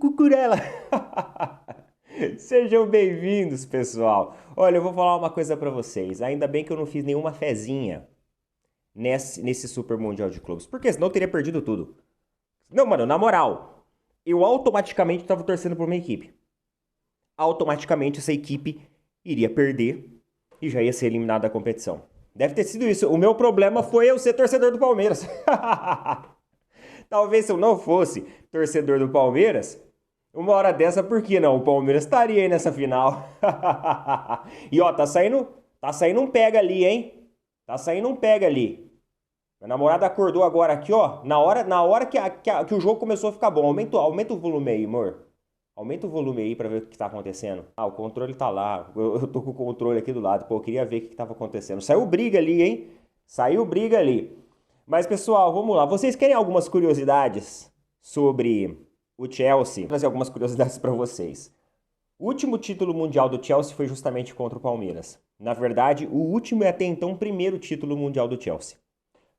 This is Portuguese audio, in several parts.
Cucurela! Sejam bem-vindos, pessoal. Olha, eu vou falar uma coisa pra vocês. Ainda bem que eu não fiz nenhuma fezinha nesse Super Mundial de Clubes, porque senão eu teria perdido tudo. Não, mano, na moral, eu automaticamente tava torcendo por uma equipe. Automaticamente essa equipe iria perder e já ia ser eliminada da competição. Deve ter sido isso. O meu problema foi eu ser torcedor do Palmeiras. Talvez se eu não fosse torcedor do Palmeiras, uma hora dessa, por que não? O Palmeiras estaria aí nessa final. E ó, tá saindo um pega ali, hein? Tá saindo um pega ali. Minha namorada acordou agora aqui, ó. Na hora que o jogo começou a ficar bom. Aumenta o volume aí, amor. Aumenta o volume aí pra ver o que tá acontecendo. Ah, o controle tá lá. Eu tô com o controle aqui do lado. Pô, eu queria ver o que tava acontecendo. Saiu briga ali, hein? Saiu briga ali. Mas, pessoal, vamos lá. Vocês querem algumas curiosidades sobre o Chelsea? Vou trazer algumas curiosidades para vocês. O último título mundial do Chelsea foi justamente contra o Palmeiras. Na verdade, o último e até então primeiro título mundial do Chelsea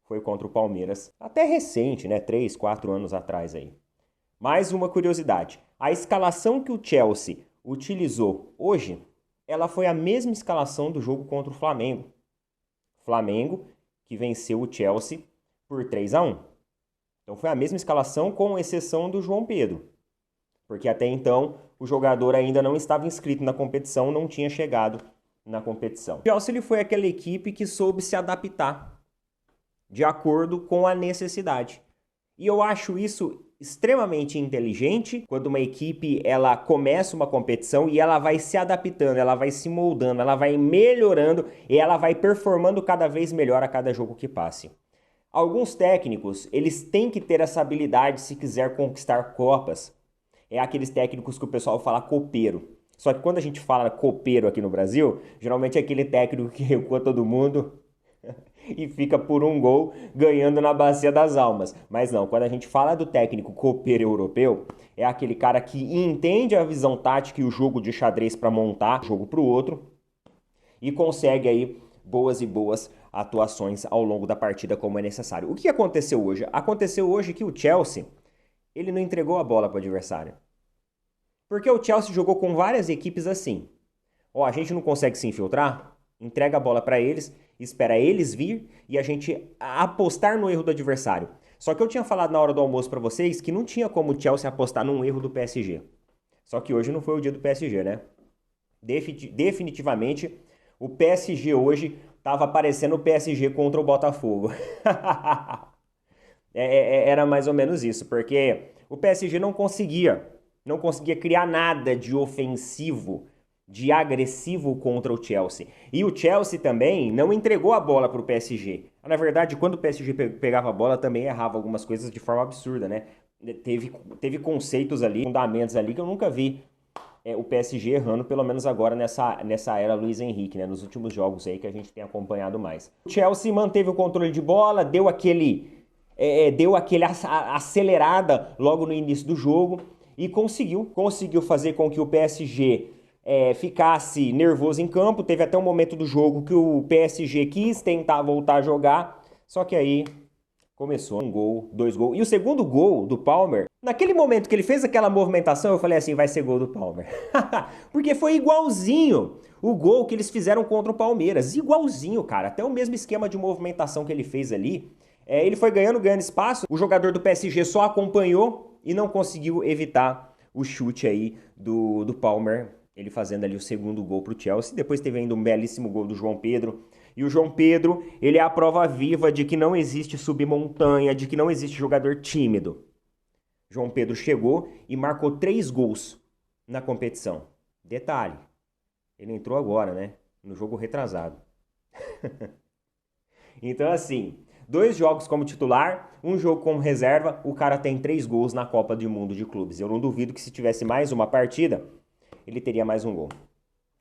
foi contra o Palmeiras. Até recente, né? 3, 4 anos atrás aí. Mais uma curiosidade. A escalação que o Chelsea utilizou hoje, ela foi a mesma escalação do jogo contra o Flamengo. Flamengo que venceu o Chelsea por 3-1. Então foi a mesma escalação com exceção do João Pedro. Porque até então o jogador ainda não estava inscrito na competição, não tinha chegado na competição. O Chelsea ele foi aquela equipe que soube se adaptar de acordo com a necessidade. E eu acho isso extremamente inteligente quando uma equipe ela começa uma competição e ela vai se adaptando, ela vai se moldando, ela vai melhorando e ela vai performando cada vez melhor a cada jogo que passe. Alguns técnicos, eles têm que ter essa habilidade se quiser conquistar copas. É aqueles técnicos que o pessoal fala copeiro. Só que quando a gente fala copeiro aqui no Brasil, geralmente é aquele técnico que recua todo mundo e fica por um gol ganhando na bacia das almas. Mas não, quando a gente fala do técnico copeiro europeu, é aquele cara que entende a visão tática e o jogo de xadrez para montar um jogo para o outro e consegue aí boas e boas atuações ao longo da partida como é necessário. O que aconteceu hoje? Aconteceu hoje que o Chelsea, ele não entregou a bola para o adversário. Porque o Chelsea jogou com várias equipes assim. Ó, a gente não consegue se infiltrar? Entrega a bola para eles, espera eles vir e a gente apostar no erro do adversário. Só que eu tinha falado na hora do almoço para vocês que não tinha como o Chelsea apostar num erro do PSG. Só que hoje não foi o dia do PSG, né? Definitivamente, o PSG hoje estava parecendo o PSG contra o Botafogo. Era mais ou menos isso, porque o PSG não conseguia criar nada de ofensivo, de agressivo contra o Chelsea. E o Chelsea também não entregou a bola para o PSG. Na verdade, quando o PSG pegava a bola, também errava algumas coisas de forma absurda, né? Teve conceitos ali, fundamentos ali que eu nunca vi o PSG errando, pelo menos agora nessa era Luiz Henrique, né? Nos últimos jogos aí que a gente tem acompanhado mais. O Chelsea manteve o controle de bola, deu aquele acelerada logo no início do jogo e conseguiu fazer com que o PSG ficasse nervoso em campo. Teve até um momento do jogo que o PSG quis tentar voltar a jogar, só que aí começou um gol, dois gols. E o segundo gol do Palmer, naquele momento que ele fez aquela movimentação, eu falei assim, vai ser gol do Palmer. Porque foi igualzinho o gol que eles fizeram contra o Palmeiras. Igualzinho, cara. Até o mesmo esquema de movimentação que ele fez ali. Ele foi ganhando espaço. O jogador do PSG só acompanhou e não conseguiu evitar o chute aí do Palmer. Ele fazendo ali o segundo gol pro Chelsea. Depois teve ainda um belíssimo gol do João Pedro. E o João Pedro, ele é a prova viva de que não existe submontanha, de que não existe jogador tímido. João Pedro chegou e marcou 3 gols na competição. Detalhe, ele entrou agora, né? No jogo retrasado. Então, assim, 2 jogos como titular, um jogo como reserva, o cara tem 3 gols na Copa do Mundo de Clubes. Eu não duvido que se tivesse mais uma partida, ele teria mais um gol.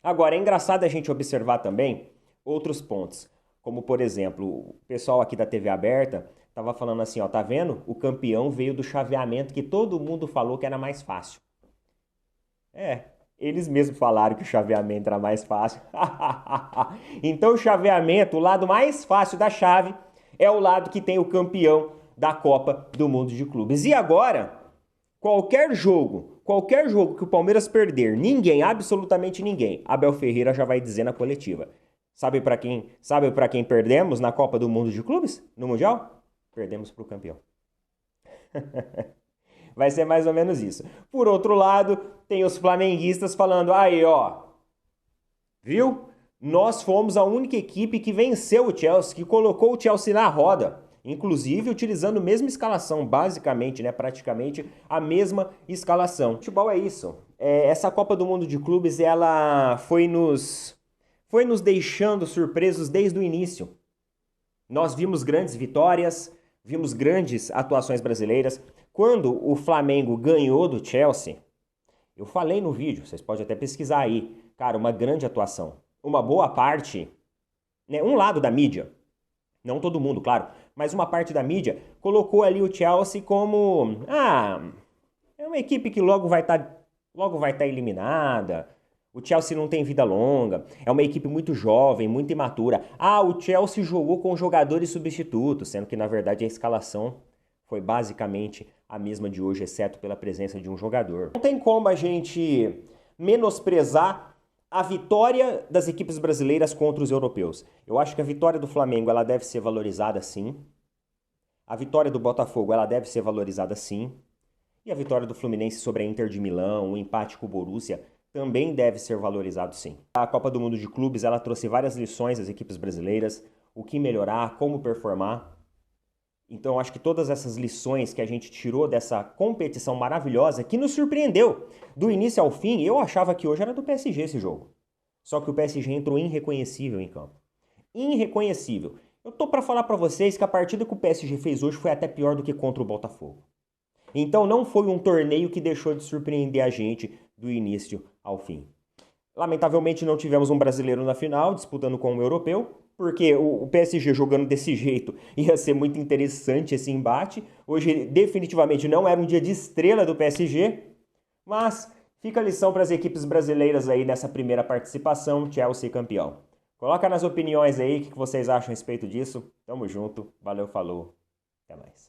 Agora, é engraçado a gente observar também outros pontos, como por exemplo, o pessoal aqui da TV aberta estava falando assim, ó, tá vendo? O campeão veio do chaveamento que todo mundo falou que era mais fácil. Eles mesmos falaram que o chaveamento era mais fácil. Então o chaveamento, o lado mais fácil da chave, é o lado que tem o campeão da Copa do Mundo de Clubes. E agora, Qualquer jogo que o Palmeiras perder, ninguém, absolutamente ninguém, Abel Ferreira já vai dizer na coletiva. Sabe para quem perdemos na Copa do Mundo de Clubes? No Mundial? Perdemos para o campeão. Vai ser mais ou menos isso. Por outro lado, tem os flamenguistas falando: aí, ó, viu? Nós fomos a única equipe que venceu o Chelsea, que colocou o Chelsea na roda. Inclusive utilizando a mesma escalação, basicamente, né? Praticamente a mesma escalação. O futebol é isso. Essa Copa do Mundo de Clubes, ela foi nos deixando surpresos desde o início. Nós vimos grandes vitórias, vimos grandes atuações brasileiras. Quando o Flamengo ganhou do Chelsea, eu falei no vídeo, vocês podem até pesquisar aí. Cara, uma grande atuação. Uma boa parte, né, um lado da mídia, não todo mundo, claro, mas uma parte da mídia colocou ali o Chelsea como, é uma equipe que logo vai estar eliminada. O Chelsea não tem vida longa, é uma equipe muito jovem, muito imatura. O Chelsea jogou com jogadores substitutos, sendo que na verdade a escalação foi basicamente a mesma de hoje, exceto pela presença de um jogador. Não tem como a gente menosprezar a vitória das equipes brasileiras contra os europeus. Eu acho que a vitória do Flamengo ela deve ser valorizada sim. A vitória do Botafogo ela deve ser valorizada sim. E a vitória do Fluminense sobre a Inter de Milão, o empate com o Borussia, também deve ser valorizado sim. A Copa do Mundo de Clubes ela trouxe várias lições às equipes brasileiras, o que melhorar, como performar. Então, acho que todas essas lições que a gente tirou dessa competição maravilhosa, que nos surpreendeu do início ao fim, eu achava que hoje era do PSG esse jogo. Só que o PSG entrou irreconhecível em campo. Irreconhecível. Eu tô para falar para vocês que a partida que o PSG fez hoje foi até pior do que contra o Botafogo. Então, não foi um torneio que deixou de surpreender a gente do início ao fim. Lamentavelmente, não tivemos um brasileiro na final, disputando com um europeu, porque o PSG jogando desse jeito ia ser muito interessante esse embate. Hoje, definitivamente, não era um dia de estrela do PSG, mas fica a lição para as equipes brasileiras aí nessa primeira participação, Chelsea campeão. Coloca nas opiniões aí o que vocês acham a respeito disso. Tamo junto, valeu, falou, até mais.